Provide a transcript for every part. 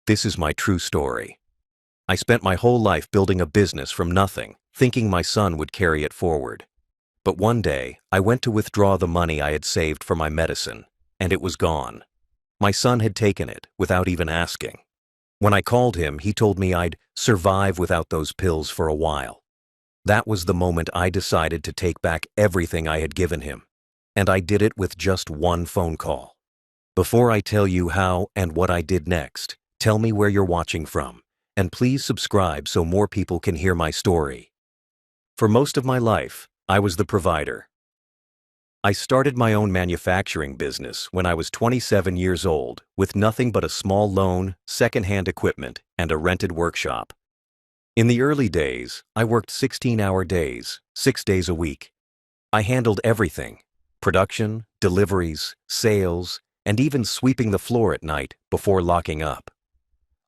This is my true story. I spent my whole life building a business from nothing, thinking my son would carry it forward. But one day, I went to withdraw the money I had saved for my medicine, and it was gone. My son had taken it without even asking. When I called him, he told me I'd survive without those pills for a while. That was the moment I decided to take back everything I had given him, and I did it with just one phone call. Before I tell you how and what I did next, tell me where you're watching from, and please subscribe so more people can hear my story. For most of my life, I was the provider. I started my own manufacturing business when I was 27 years old with nothing but a small loan, second-hand equipment, and a rented workshop. In the early days, I worked 16-hour days, 6 days a week. I handled everything: production, deliveries, sales, and even sweeping the floor at night before locking up.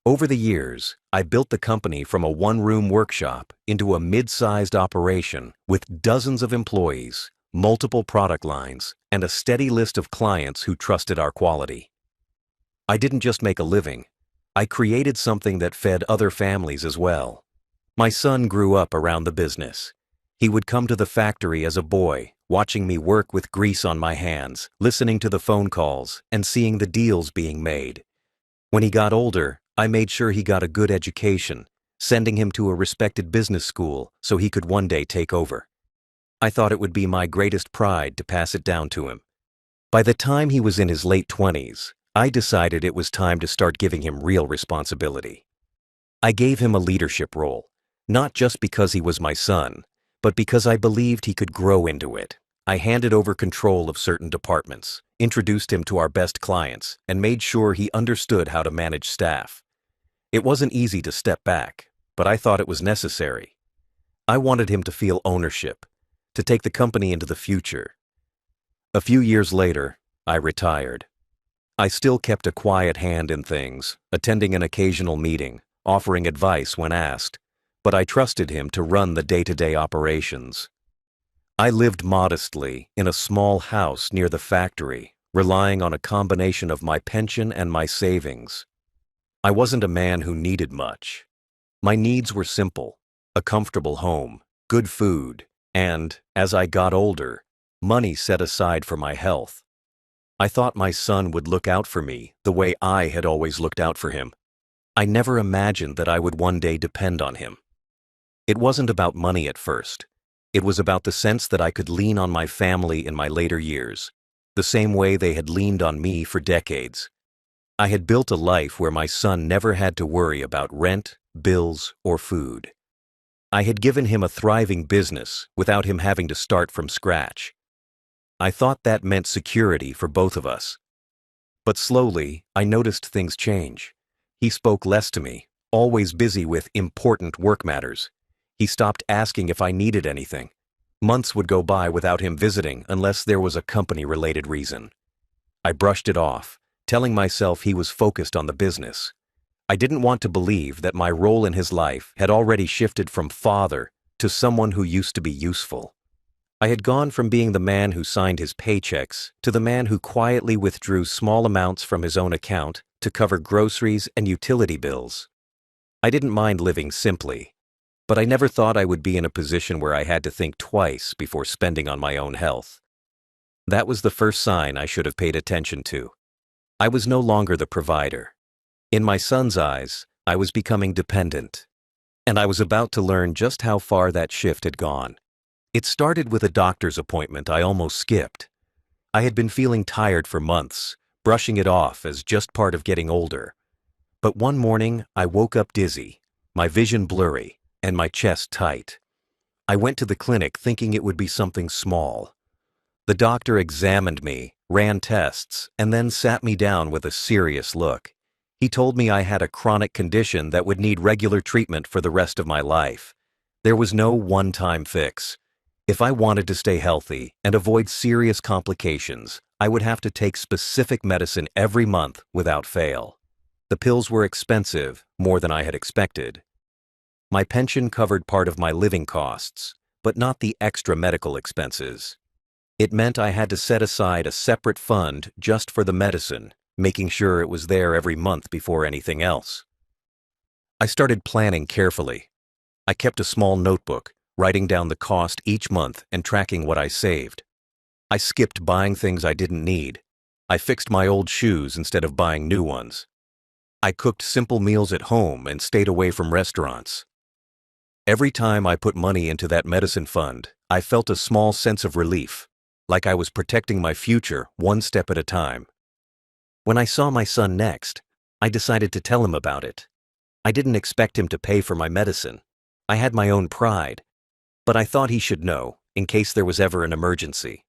Over the years, I built the company from a one-room workshop into a mid-sized operation with dozens of employees, multiple product lines, and a steady list of clients who trusted our quality. I didn't just make a living. I created something that fed other families as well. My son grew up around the business. He would come to the factory as a boy, watching me work with grease on my hands, listening to the phone calls, and seeing the deals being made. When he got older, I made sure he got a good education, sending him to a respected business school so he could one day take over. I thought it would be my greatest pride to pass it down to him. By the time he was in his late 20s, I decided it was time to start giving him real responsibility. I gave him a leadership role, not just because he was my son, but because I believed he could grow into it. I handed over control of certain departments, introduced him to our best clients, and made sure he understood how to manage staff. It wasn't easy to step back, but I thought it was necessary. I wanted him to feel ownership, to take the company into the future. A few years later, I retired. I still kept a quiet hand in things, attending an occasional meeting, offering advice when asked, but I trusted him to run the day-to-day operations. I lived modestly in a small house near the factory, relying on a combination of my pension and my savings. I wasn't a man who needed much. My needs were simple: a comfortable home, good food, and, as I got older, money set aside for my health. I thought my son would look out for me the way I had always looked out for him. I never imagined that I would one day depend on him. It wasn't about money at first. It was about the sense that I could lean on my family in my later years, the same way they had leaned on me for decades. I had built a life where my son never had to worry about rent, bills, or food. I had given him a thriving business without him having to start from scratch. I thought that meant security for both of us. But slowly, I noticed things change. He spoke less to me, always busy with important work matters. He stopped asking if I needed anything. Months would go by without him visiting unless there was a company-related reason. I brushed it off, telling myself he was focused on the business. I didn't want to believe that my role in his life had already shifted from father to someone who used to be useful. I had gone from being the man who signed his paychecks to the man who quietly withdrew small amounts from his own account to cover groceries and utility bills. I didn't mind living simply, but I never thought I would be in a position where I had to think twice before spending on my own health. That was the first sign I should have paid attention to. I was no longer the provider. In my son's eyes, I was becoming dependent, and I was about to learn just how far that shift had gone. It started with a doctor's appointment I almost skipped. I had been feeling tired for months, brushing it off as just part of getting older. But one morning, I woke up dizzy, my vision blurry, and my chest tight. I went to the clinic thinking it would be something small. The doctor examined me, ran tests, and then sat me down with a serious look. He told me I had a chronic condition that would need regular treatment for the rest of my life. There was no one-time fix. If I wanted to stay healthy and avoid serious complications, I would have to take specific medicine every month without fail. The pills were expensive, more than I had expected. My pension covered part of my living costs, but not the extra medical expenses. It meant I had to set aside a separate fund just for the medicine, making sure it was there every month before anything else. I started planning carefully. I kept a small notebook, writing down the cost each month and tracking what I saved. I skipped buying things I didn't need. I fixed my old shoes instead of buying new ones. I cooked simple meals at home and stayed away from restaurants. Every time I put money into that medicine fund, I felt a small sense of relief, like I was protecting my future one step at a time. When I saw my son next, I decided to tell him about it. I didn't expect him to pay for my medicine. I had my own pride, but I thought he should know, in case there was ever an emergency.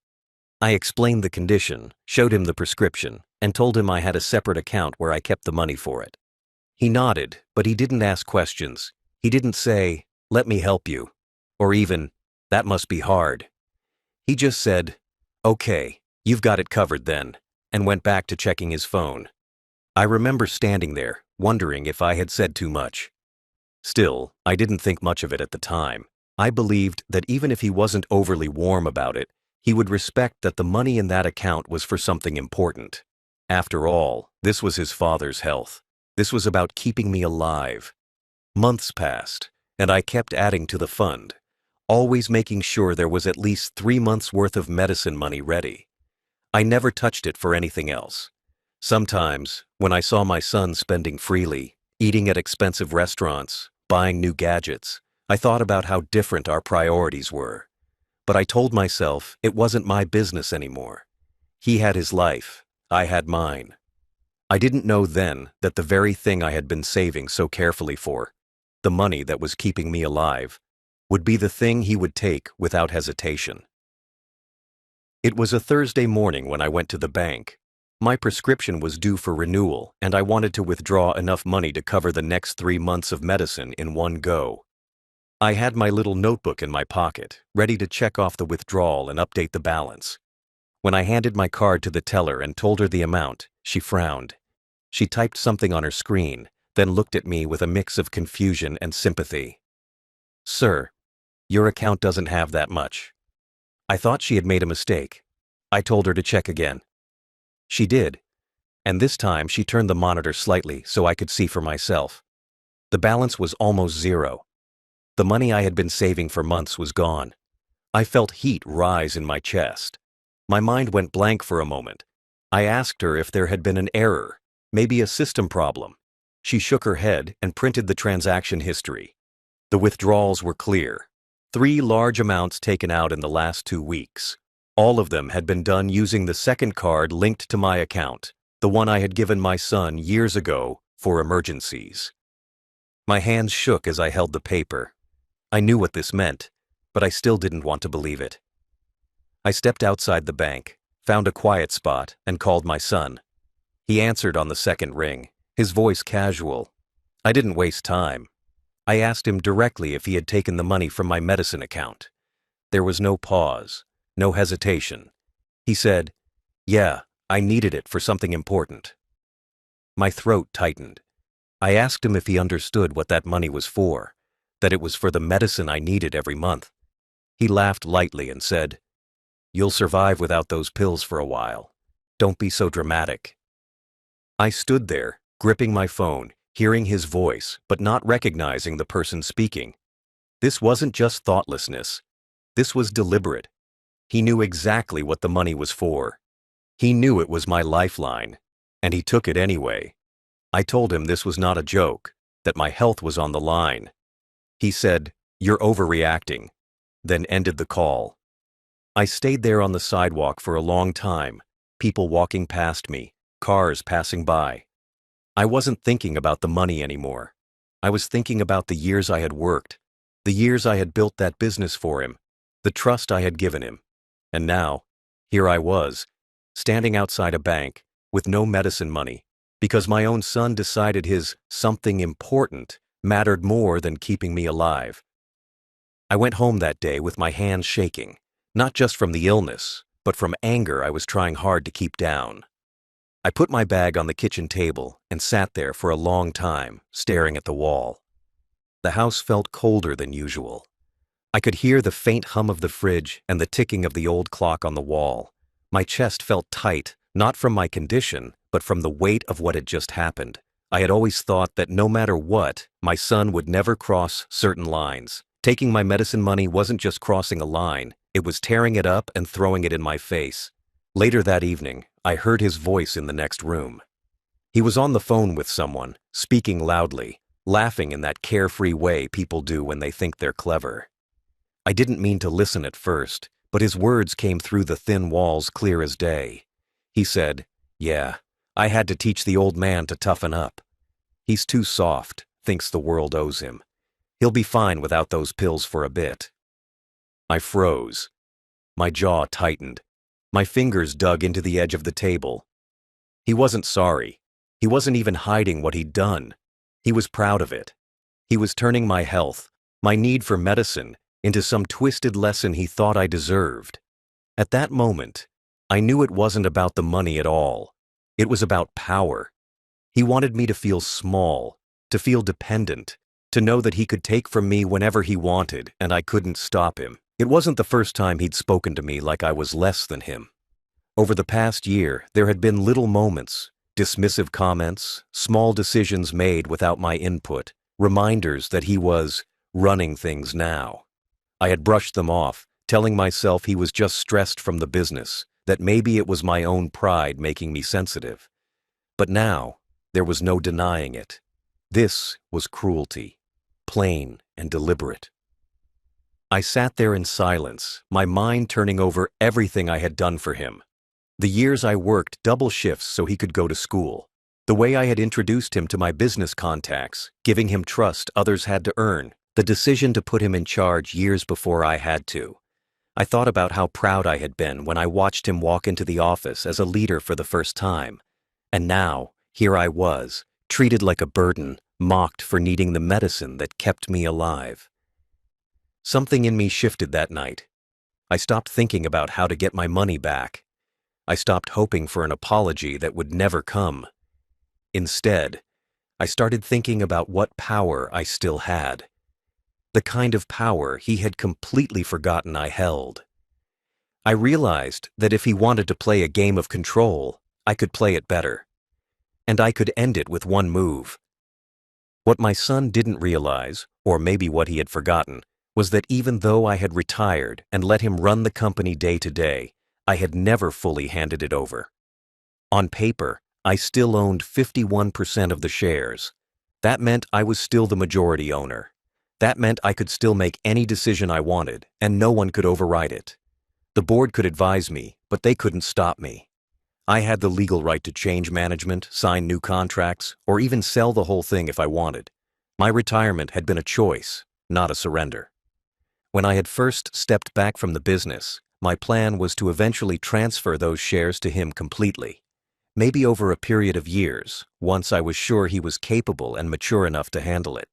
I explained the condition, showed him the prescription, and told him I had a separate account where I kept the money for it. He nodded, but he didn't ask questions. He didn't say, "Let me help you," or even, "That must be hard." He just said, "Okay, you've got it covered then," and went back to checking his phone. I remember standing there, wondering if I had said too much. Still, I didn't think much of it at the time. I believed that even if he wasn't overly warm about it, he would respect that the money in that account was for something important. After all, this was his father's health. This was about keeping me alive. Months passed, and I kept adding to the fund, always making sure there was at least 3 months' worth of medicine money ready. I never touched it for anything else. Sometimes, when I saw my son spending freely, eating at expensive restaurants, buying new gadgets, I thought about how different our priorities were. But I told myself it wasn't my business anymore. He had his life, I had mine. I didn't know then that the very thing I had been saving so carefully for, the money that was keeping me alive, would be the thing he would take without hesitation. It was a Thursday morning when I went to the bank. My prescription was due for renewal, and I wanted to withdraw enough money to cover the next 3 months of medicine in one go. I had my little notebook in my pocket, ready to check off the withdrawal and update the balance. When I handed my card to the teller and told her the amount, she frowned. She typed something on her screen, then looked at me with a mix of confusion and sympathy. "Sir, your account doesn't have that much." I thought she had made a mistake. I told her to check again. She did, and this time she turned the monitor slightly so I could see for myself. The balance was almost zero. The money I had been saving for months was gone. I felt heat rise in my chest. My mind went blank for a moment. I asked her if there had been an error, maybe a system problem. She shook her head and printed the transaction history. The withdrawals were clear. 3 large amounts taken out in the last 2 weeks. All of them had been done using the second card linked to my account, the one I had given my son years ago for emergencies. My hands shook as I held the paper. I knew what this meant, but I still didn't want to believe it. I stepped outside the bank, found a quiet spot, and called my son. He answered on the second ring, his voice casual. I didn't waste time. I asked him directly if he had taken the money from my medicine account. There was no pause, no hesitation. He said, "Yeah, I needed it for something important." My throat tightened. I asked him if he understood what that money was for, that it was for the medicine I needed every month. He laughed lightly and said, "You'll survive without those pills for a while. Don't be so dramatic." I stood there, gripping my phone, hearing his voice, but not recognizing the person speaking. This wasn't just thoughtlessness. This was deliberate. He knew exactly what the money was for. He knew it was my lifeline, and he took it anyway. I told him this was not a joke, that my health was on the line. He said, "You're overreacting," then ended the call. I stayed there on the sidewalk for a long time, people walking past me, cars passing by. I wasn't thinking about the money anymore. I was thinking about the years I had worked, the years I had built that business for him, the trust I had given him. And now, here I was, standing outside a bank, with no medicine money, because my own son decided his something important mattered more than keeping me alive. I went home that day with my hands shaking, not just from the illness, but from anger I was trying hard to keep down. I put my bag on the kitchen table and sat there for a long time, staring at the wall. The house felt colder than usual. I could hear the faint hum of the fridge and the ticking of the old clock on the wall. My chest felt tight, not from my condition, but from the weight of what had just happened. I had always thought that no matter what, my son would never cross certain lines. Taking my medicine money wasn't just crossing a line, it was tearing it up and throwing it in my face. Later that evening, I heard his voice in the next room. He was on the phone with someone, speaking loudly, laughing in that carefree way people do when they think they're clever. I didn't mean to listen at first, but his words came through the thin walls clear as day. He said, "Yeah, I had to teach the old man to toughen up. He's too soft, thinks the world owes him. He'll be fine without those pills for a bit." I froze. My jaw tightened. My fingers dug into the edge of the table. He wasn't sorry. He wasn't even hiding what he'd done. He was proud of it. He was turning my health, my need for medicine, into some twisted lesson he thought I deserved. At that moment, I knew it wasn't about the money at all. It was about power. He wanted me to feel small, to feel dependent, to know that he could take from me whenever he wanted and I couldn't stop him. It wasn't the first time he'd spoken to me like I was less than him. Over the past year, there had been little moments, dismissive comments, small decisions made without my input, reminders that he was running things now. I had brushed them off, telling myself he was just stressed from the business, that maybe it was my own pride making me sensitive. But now, there was no denying it. This was cruelty, plain and deliberate. I sat there in silence, my mind turning over everything I had done for him. The years I worked double shifts so he could go to school. The way I had introduced him to my business contacts, giving him trust others had to earn. The decision to put him in charge years before I had to. I thought about how proud I had been when I watched him walk into the office as a leader for the first time. And now, here I was, treated like a burden, mocked for needing the medicine that kept me alive. Something in me shifted that night. I stopped thinking about how to get my money back. I stopped hoping for an apology that would never come. Instead, I started thinking about what power I still had. The kind of power he had completely forgotten I held. I realized that if he wanted to play a game of control, I could play it better. And I could end it with one move. What my son didn't realize, or maybe what he had forgotten, was that even though I had retired and let him run the company day to day, I had never fully handed it over. On paper, I still owned 51% of the shares. That meant I was still the majority owner. That meant I could still make any decision I wanted, and no one could override it. The board could advise me, but they couldn't stop me. I had the legal right to change management, sign new contracts, or even sell the whole thing if I wanted. My retirement had been a choice, not a surrender. When I had first stepped back from the business, my plan was to eventually transfer those shares to him completely. Maybe over a period of years, once I was sure he was capable and mature enough to handle it.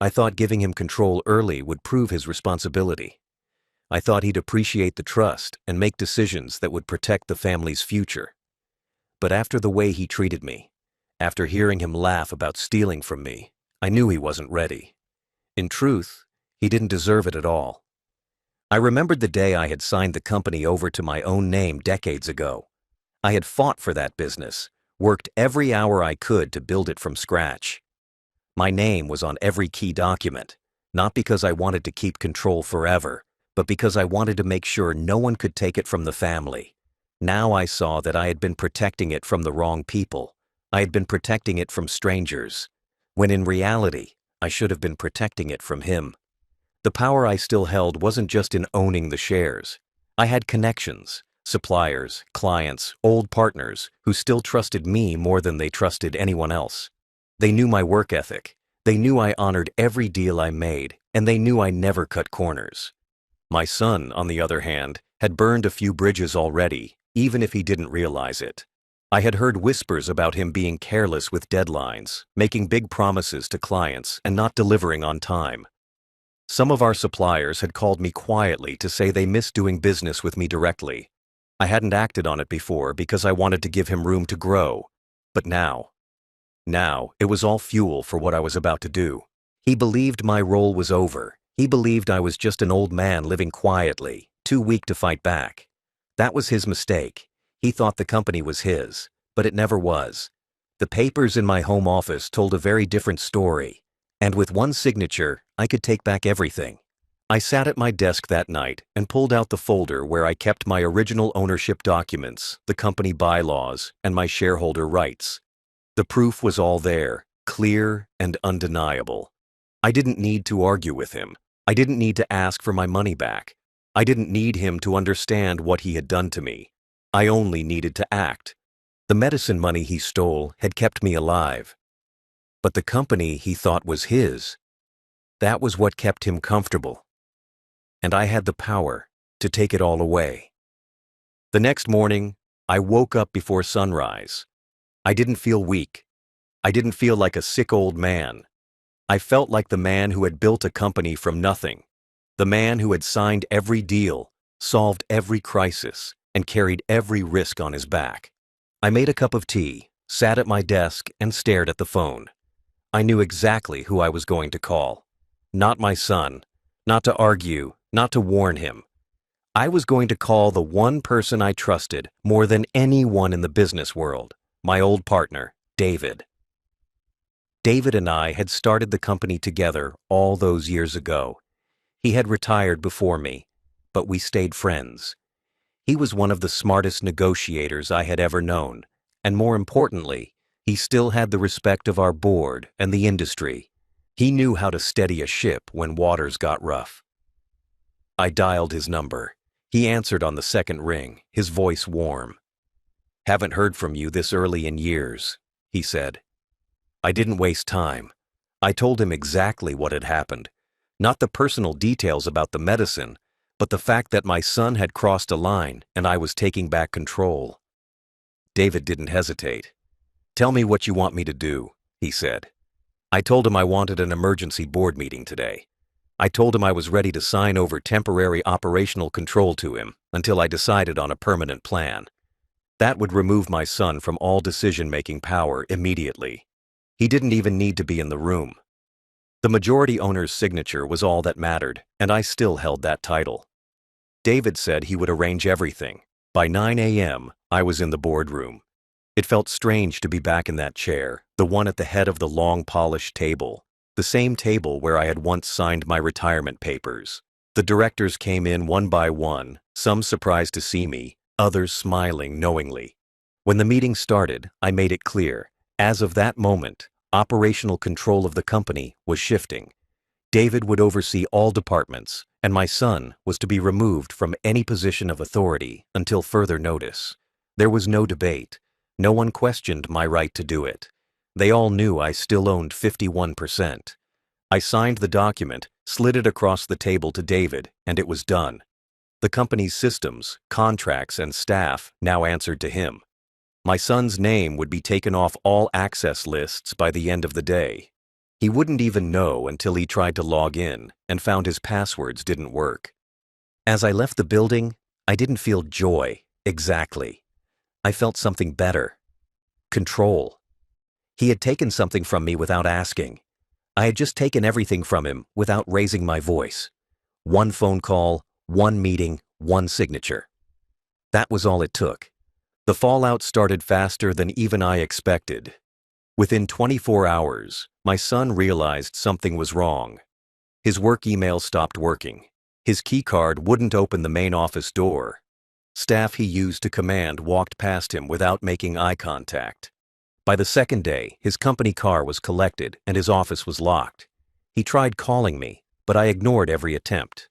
I thought giving him control early would prove his responsibility. I thought he'd appreciate the trust and make decisions that would protect the family's future. But after the way he treated me, after hearing him laugh about stealing from me, I knew he wasn't ready. In truth, he didn't deserve it at all. I remembered the day I had signed the company over to my own name decades ago. I had fought for that business, worked every hour I could to build it from scratch. My name was on every key document, not because I wanted to keep control forever, but because I wanted to make sure no one could take it from the family. Now I saw that I had been protecting it from the wrong people. I had been protecting it from strangers, when in reality, I should have been protecting it from him. The power I still held wasn't just in owning the shares. I had connections, suppliers, clients, old partners who still trusted me more than they trusted anyone else. They knew my work ethic. They knew I honored every deal I made, and they knew I never cut corners. My son, on the other hand, had burned a few bridges already, even if he didn't realize it. I had heard whispers about him being careless with deadlines, making big promises to clients, and not delivering on time. Some of our suppliers had called me quietly to say they missed doing business with me directly. I hadn't acted on it before because I wanted to give him room to grow. But now it was all fuel for what I was about to do. He believed my role was over. He believed I was just an old man living quietly, too weak to fight back. That was his mistake. He thought the company was his, but it never was. The papers in my home office told a very different story, and with one signature, I could take back everything. I sat at my desk that night and pulled out the folder where I kept my original ownership documents, the company bylaws, and my shareholder rights. The proof was all there, clear and undeniable. I didn't need to argue with him. I didn't need to ask for my money back. I didn't need him to understand what he had done to me. I only needed to act. The medicine money he stole had kept me alive. But the company he thought was his, that was what kept him comfortable. And I had the power to take it all away. The next morning, I woke up before sunrise. I didn't feel weak. I didn't feel like a sick old man. I felt like the man who had built a company from nothing, the man who had signed every deal, solved every crisis, and carried every risk on his back. I made a cup of tea, sat at my desk, and stared at the phone. I knew exactly who I was going to call. Not my son, not to argue, not to warn him. I was going to call the one person I trusted more than anyone in the business world, my old partner, David. David and I had started the company together all those years ago. He had retired before me, but we stayed friends. He was one of the smartest negotiators I had ever known, and more importantly, he still had the respect of our board and the industry. He knew how to steady a ship when waters got rough. I dialed his number. He answered on the second ring, his voice warm. "Haven't heard from you this early in years," he said. I didn't waste time. I told him exactly what had happened. Not the personal details about the medicine, but the fact that my son had crossed a line and I was taking back control. David didn't hesitate. "Tell me what you want me to do," he said. I told him I wanted an emergency board meeting today. I told him I was ready to sign over temporary operational control to him until I decided on a permanent plan. That would remove my son from all decision-making power immediately. He didn't even need to be in the room. The majority owner's signature was all that mattered, and I still held that title. David said he would arrange everything. By 9 a.m., I was in the boardroom. It felt strange to be back in that chair, the one at the head of the long polished table, the same table where I had once signed my retirement papers. The directors came in one by one, some surprised to see me, others smiling knowingly. When the meeting started, I made it clear, as of that moment, operational control of the company was shifting. David would oversee all departments, and my son was to be removed from any position of authority until further notice. There was no debate. No one questioned my right to do it. They all knew I still owned 51%. I signed the document, slid it across the table to David, and it was done. The company's systems, contracts, and staff now answered to him. My son's name would be taken off all access lists by the end of the day. He wouldn't even know until he tried to log in and found his passwords didn't work. As I left the building, I didn't feel joy, exactly. I felt something better. Control. He had taken something from me without asking. I had just taken everything from him without raising my voice. One phone call, one meeting, one signature. That was all it took. The fallout started faster than even I expected. Within 24 hours, my son realized something was wrong. His work email stopped working. His keycard wouldn't open the main office door. Staff he used to command walked past him without making eye contact. By the second day, his company car was collected and his office was locked. He tried calling me, but I ignored every attempt.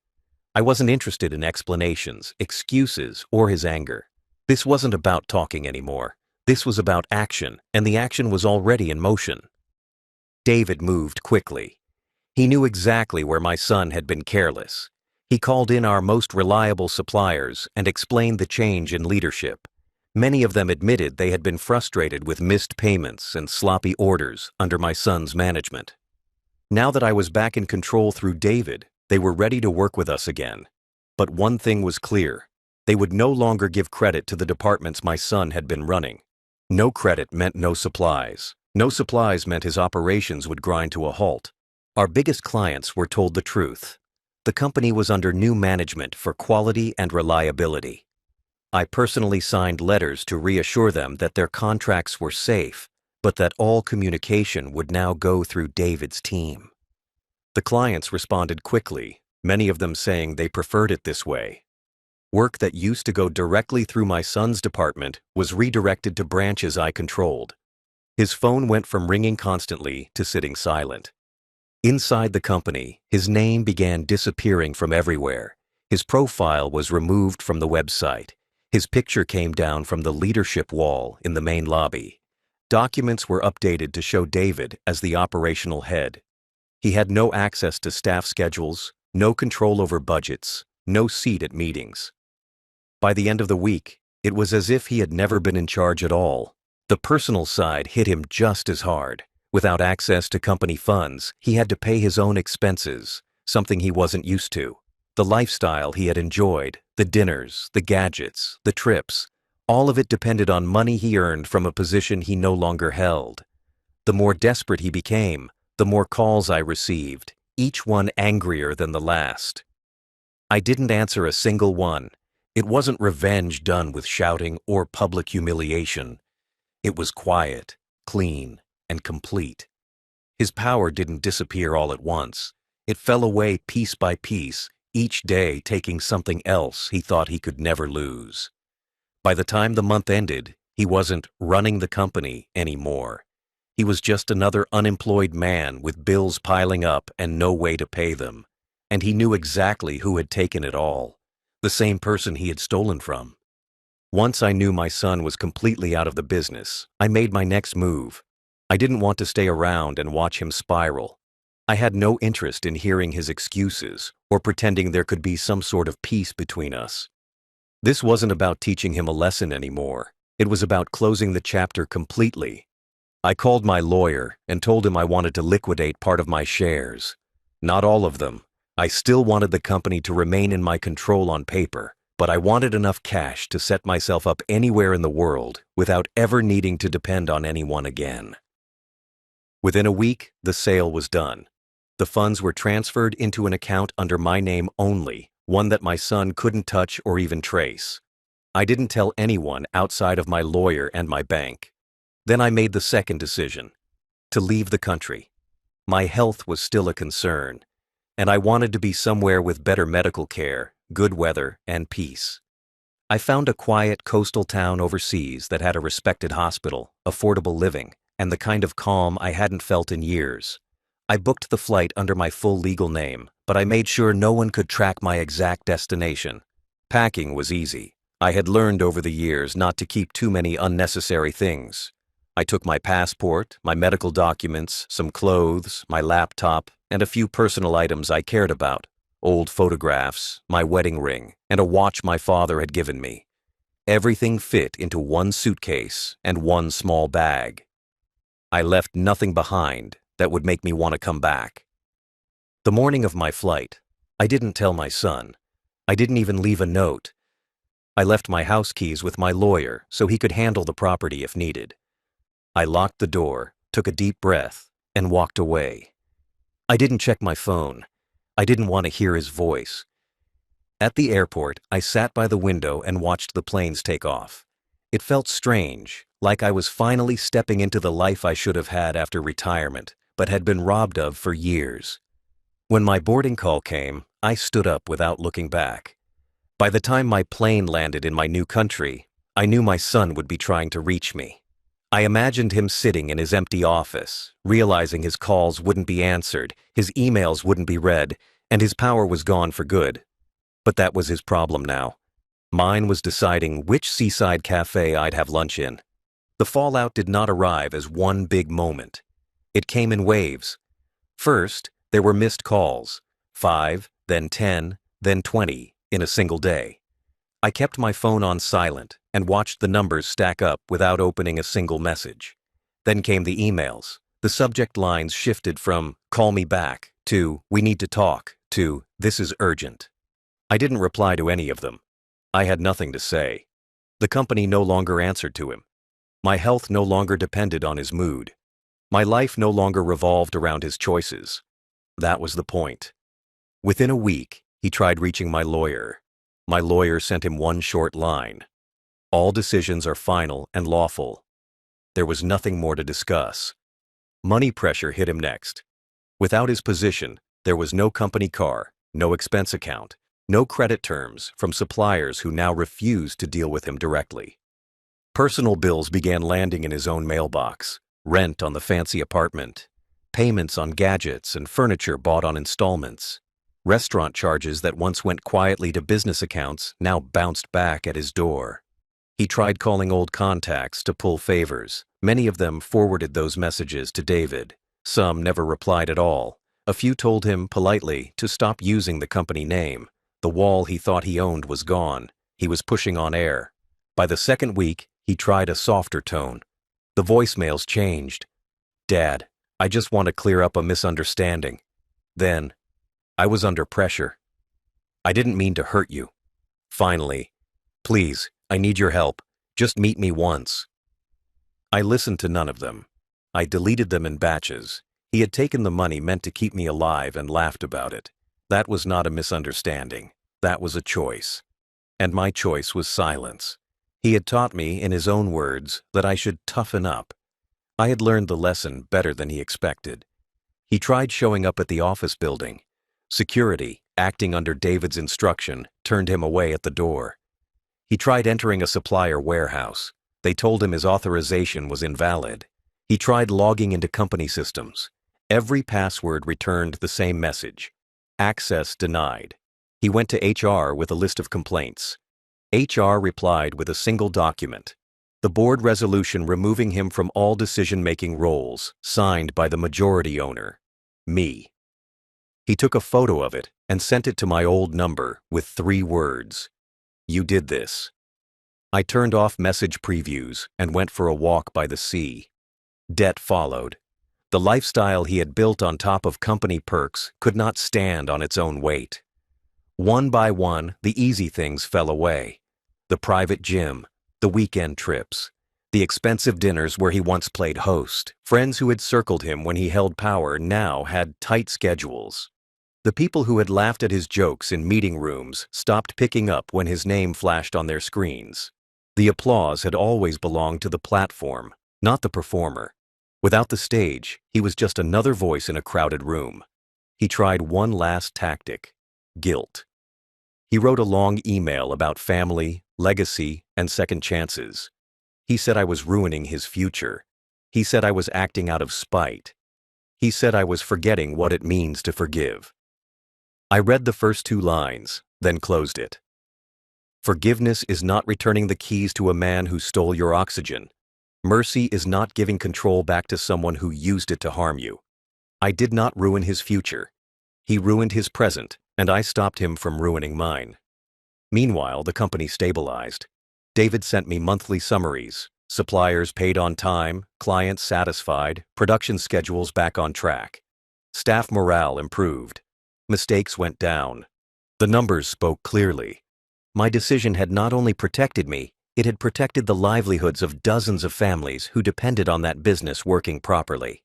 I wasn't interested in explanations, excuses, or his anger. This wasn't about talking anymore. This was about action, and the action was already in motion. David moved quickly. He knew exactly where my son had been careless. He called in our most reliable suppliers and explained the change in leadership. Many of them admitted they had been frustrated with missed payments and sloppy orders under my son's management. Now that I was back in control through David, they were ready to work with us again. But one thing was clear. They would no longer give credit to the departments my son had been running. No credit meant no supplies. No supplies meant his operations would grind to a halt. Our biggest clients were told the truth. The company was under new management for quality and reliability. I personally signed letters to reassure them that their contracts were safe, but that all communication would now go through David's team. The clients responded quickly, many of them saying they preferred it this way. Work that used to go directly through my son's department was redirected to branches I controlled. His phone went from ringing constantly to sitting silent. Inside the company, his name began disappearing from everywhere. His profile was removed from the website. His picture came down from the leadership wall in the main lobby. Documents were updated to show David as the operational head. He had no access to staff schedules, no control over budgets, no seat at meetings. By the end of the week, it was as if he had never been in charge at all. The personal side hit him just as hard. Without access to company funds, he had to pay his own expenses, something he wasn't used to. The lifestyle he had enjoyed, the dinners, the gadgets, the trips, all of it depended on money he earned from a position he no longer held. The more desperate he became, the more calls I received, each one angrier than the last. I didn't answer a single one. It wasn't revenge done with shouting or public humiliation. It was quiet, clean, and complete. His power didn't disappear all at once. It fell away piece by piece, each day taking something else he thought he could never lose. By the time the month ended, he wasn't running the company anymore. He was just another unemployed man with bills piling up and no way to pay them. And he knew exactly who had taken it all. The same person he had stolen from. Once I knew my son was completely out of the business, I made my next move. I didn't want to stay around and watch him spiral. I had no interest in hearing his excuses or pretending there could be some sort of peace between us. This wasn't about teaching him a lesson anymore. It was about closing the chapter completely. I called my lawyer and told him I wanted to liquidate part of my shares. Not all of them. I still wanted the company to remain in my control on paper, but I wanted enough cash to set myself up anywhere in the world without ever needing to depend on anyone again. Within a week, the sale was done. The funds were transferred into an account under my name only, one that my son couldn't touch or even trace. I didn't tell anyone outside of my lawyer and my bank. Then I made the second decision, to leave the country. My health was still a concern, and I wanted to be somewhere with better medical care, good weather, and peace. I found a quiet coastal town overseas that had a respected hospital, affordable living, and the kind of calm I hadn't felt in years. I booked the flight under my full legal name, but I made sure no one could track my exact destination. Packing was easy. I had learned over the years not to keep too many unnecessary things. I took my passport, my medical documents, some clothes, my laptop, and a few personal items I cared about. Old photographs, my wedding ring, and a watch my father had given me. Everything fit into one suitcase and one small bag. I left nothing behind that would make me want to come back. The morning of my flight, I didn't tell my son. I didn't even leave a note. I left my house keys with my lawyer so he could handle the property if needed. I locked the door, took a deep breath, and walked away. I didn't check my phone. I didn't want to hear his voice. At the airport, I sat by the window and watched the planes take off. It felt strange, like I was finally stepping into the life I should have had after retirement, but had been robbed of for years. When my boarding call came, I stood up without looking back. By the time my plane landed in my new country, I knew my son would be trying to reach me. I imagined him sitting in his empty office, realizing his calls wouldn't be answered, his emails wouldn't be read, and his power was gone for good. But that was his problem now. Mine was deciding which seaside cafe I'd have lunch in. The fallout did not arrive as one big moment. It came in waves. First, there were missed calls, 5, then 10, then 20, in a single day. I kept my phone on silent and watched the numbers stack up without opening a single message. Then came the emails. The subject lines shifted from "call me back" to "we need to talk" to "this is urgent." I didn't reply to any of them. I had nothing to say. The company no longer answered to him. My health no longer depended on his mood. My life no longer revolved around his choices. That was the point. Within a week, he tried reaching my lawyer. My lawyer sent him one short line. "All decisions are final and lawful." There was nothing more to discuss. Money pressure hit him next. Without his position, there was no company car, no expense account, no credit terms from suppliers who now refused to deal with him directly. Personal bills began landing in his own mailbox, rent on the fancy apartment, payments on gadgets and furniture bought on installments. Restaurant charges that once went quietly to business accounts now bounced back at his door. He tried calling old contacts to pull favors. Many of them forwarded those messages to David. Some never replied at all. A few told him politely to stop using the company name. The wall he thought he owned was gone. He was pushing on air. By the second week, he tried a softer tone. The voicemails changed. "Dad, I just want to clear up a misunderstanding." Then, "I was under pressure. I didn't mean to hurt you." Finally, "Please, I need your help. Just meet me once." I listened to none of them. I deleted them in batches. He had taken the money meant to keep me alive and laughed about it. That was not a misunderstanding. That was a choice. And my choice was silence. He had taught me, in his own words, that I should toughen up. I had learned the lesson better than he expected. He tried showing up at the office building. Security, acting under David's instruction, turned him away at the door. He tried entering a supplier warehouse. They told him his authorization was invalid. He tried logging into company systems. Every password returned the same message: access denied. He went to HR with a list of complaints. HR replied with a single document: the board resolution removing him from all decision-making roles, signed by the majority owner, me. He took a photo of it and sent it to my old number with 3 words: "You did this." I turned off message previews and went for a walk by the sea. Debt followed. The lifestyle he had built on top of company perks could not stand on its own weight. One by one, the easy things fell away. The private gym, the weekend trips, the expensive dinners where he once played host. Friends who had circled him when he held power now had tight schedules. The people who had laughed at his jokes in meeting rooms stopped picking up when his name flashed on their screens. The applause had always belonged to the platform, not the performer. Without the stage, he was just another voice in a crowded room. He tried one last tactic: guilt. He wrote a long email about family, legacy, and second chances. He said I was ruining his future. He said I was acting out of spite. He said I was forgetting what it means to forgive. I read the first 2 lines, then closed it. Forgiveness is not returning the keys to a man who stole your oxygen. Mercy is not giving control back to someone who used it to harm you. I did not ruin his future. He ruined his present, and I stopped him from ruining mine. Meanwhile, the company stabilized. David sent me monthly summaries: suppliers paid on time, clients satisfied, production schedules back on track. Staff morale improved. Mistakes went down. The numbers spoke clearly. My decision had not only protected me, it had protected the livelihoods of dozens of families who depended on that business working properly.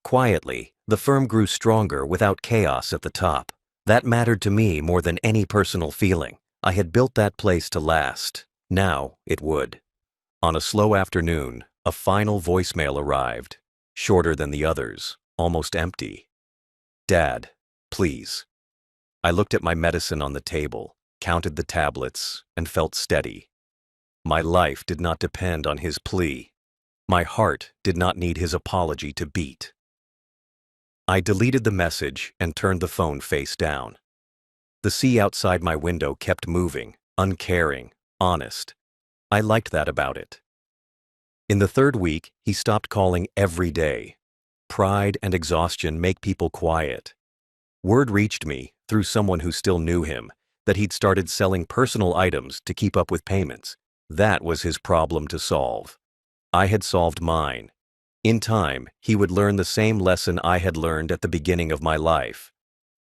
Quietly, the firm grew stronger without chaos at the top. That mattered to me more than any personal feeling. I had built that place to last. Now it would. On a slow afternoon, a final voicemail arrived, shorter than the others, almost empty. "Dad, please." I looked at my medicine on the table, counted the tablets, and felt steady. My life did not depend on his plea. My heart did not need his apology to beat. I deleted the message and turned the phone face down. The sea outside my window kept moving, uncaring, honest. I liked that about it. In the 3rd week, he stopped calling every day. Pride and exhaustion make people quiet. Word reached me, through someone who still knew him, that he'd started selling personal items to keep up with payments. That was his problem to solve. I had solved mine. In time, he would learn the same lesson I had learned at the beginning of my life.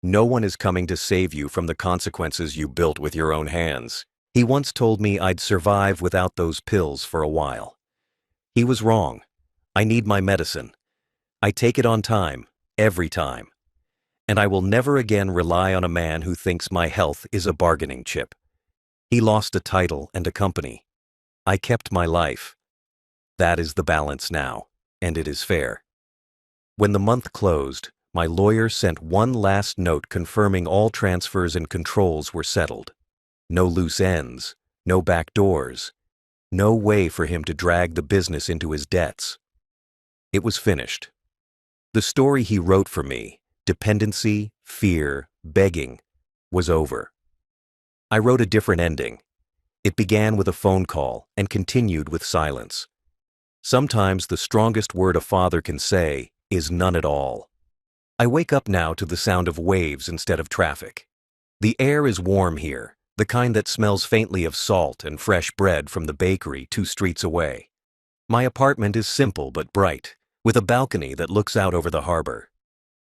No one is coming to save you from the consequences you built with your own hands. He once told me I'd survive without those pills for a while. He was wrong. I need my medicine. I take it on time, every time. And I will never again rely on a man who thinks my health is a bargaining chip. He lost a title and a company. I kept my life. That is the balance now, and it is fair. When the month closed, my lawyer sent one last note confirming all transfers and controls were settled. No loose ends, no back doors, no way for him to drag the business into his debts. It was finished. The story he wrote for me, dependency, fear, begging, was over. I wrote a different ending. It began with a phone call and continued with silence. Sometimes the strongest word a father can say is none at all. I wake up now to the sound of waves instead of traffic. The air is warm here, the kind that smells faintly of salt and fresh bread from the bakery 2 streets away. My apartment is simple but bright, with a balcony that looks out over the harbor.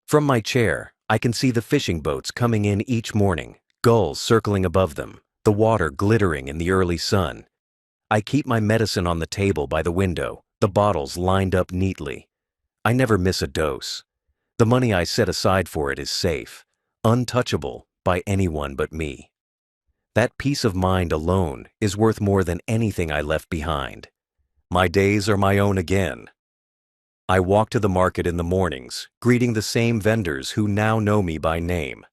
From my chair, I can see the fishing boats coming in each morning, gulls circling above them, the water glittering in the early sun. I keep my medicine on the table by the window, the bottles lined up neatly. I never miss a dose. The money I set aside for it is safe, untouchable by anyone but me. That peace of mind alone is worth more than anything I left behind. My days are my own again. I walk to the market in the mornings, greeting the same vendors who now know me by name.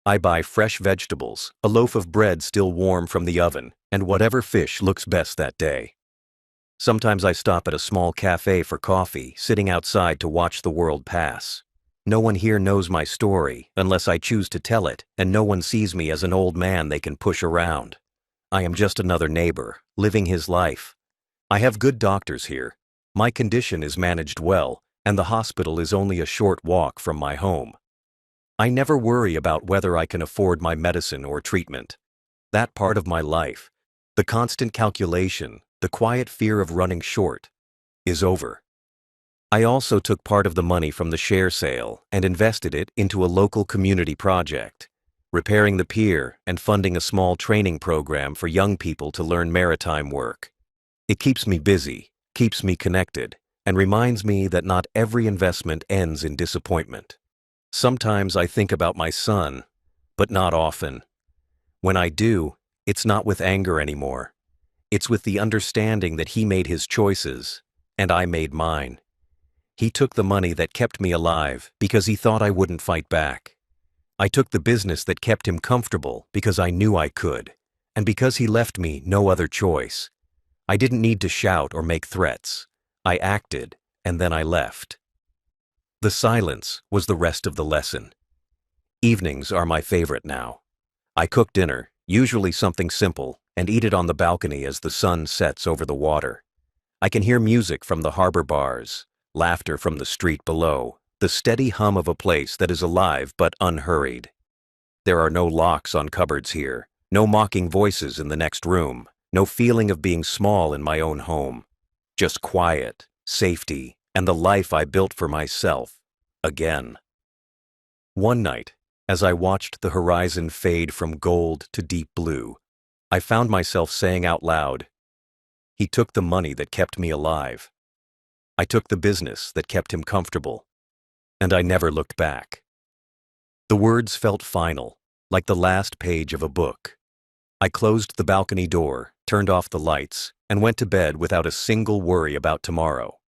I buy fresh vegetables, a loaf of bread still warm from the oven, and whatever fish looks best that day. Sometimes I stop at a small cafe for coffee, sitting outside to watch the world pass. No one here knows my story unless I choose to tell it, and no one sees me as an old man they can push around. I am just another neighbor, living his life. I have good doctors here. My condition is managed well, and the hospital is only a short walk from my home. I never worry about whether I can afford my medicine or treatment. That part of my life, the constant calculation, the quiet fear of running short, is over. I also took part of the money from the share sale and invested it into a local community project, repairing the pier and funding a small training program for young people to learn maritime work. It keeps me busy, keeps me connected, and reminds me that not every investment ends in disappointment. Sometimes I think about my son, but not often. When I do, it's not with anger anymore. It's with the understanding that he made his choices, and I made mine. He took the money that kept me alive because he thought I wouldn't fight back. I took the business that kept him comfortable because I knew I could, and because he left me no other choice. I didn't need to shout or make threats. I acted, and then I left. The silence was the rest of the lesson. Evenings are my favorite now. I cook dinner, usually something simple, and eat it on the balcony as the sun sets over the water. I can hear music from the harbor bars, laughter from the street below, the steady hum of a place that is alive but unhurried. There are no locks on cupboards here, no mocking voices in the next room, no feeling of being small in my own home. Just quiet, safety, and the life I built for myself, again. One night, as I watched the horizon fade from gold to deep blue, I found myself saying out loud, "He took the money that kept me alive. I took the business that kept him comfortable, and I never looked back." The words felt final, like the last page of a book. I closed the balcony door, turned off the lights, and went to bed without a single worry about tomorrow.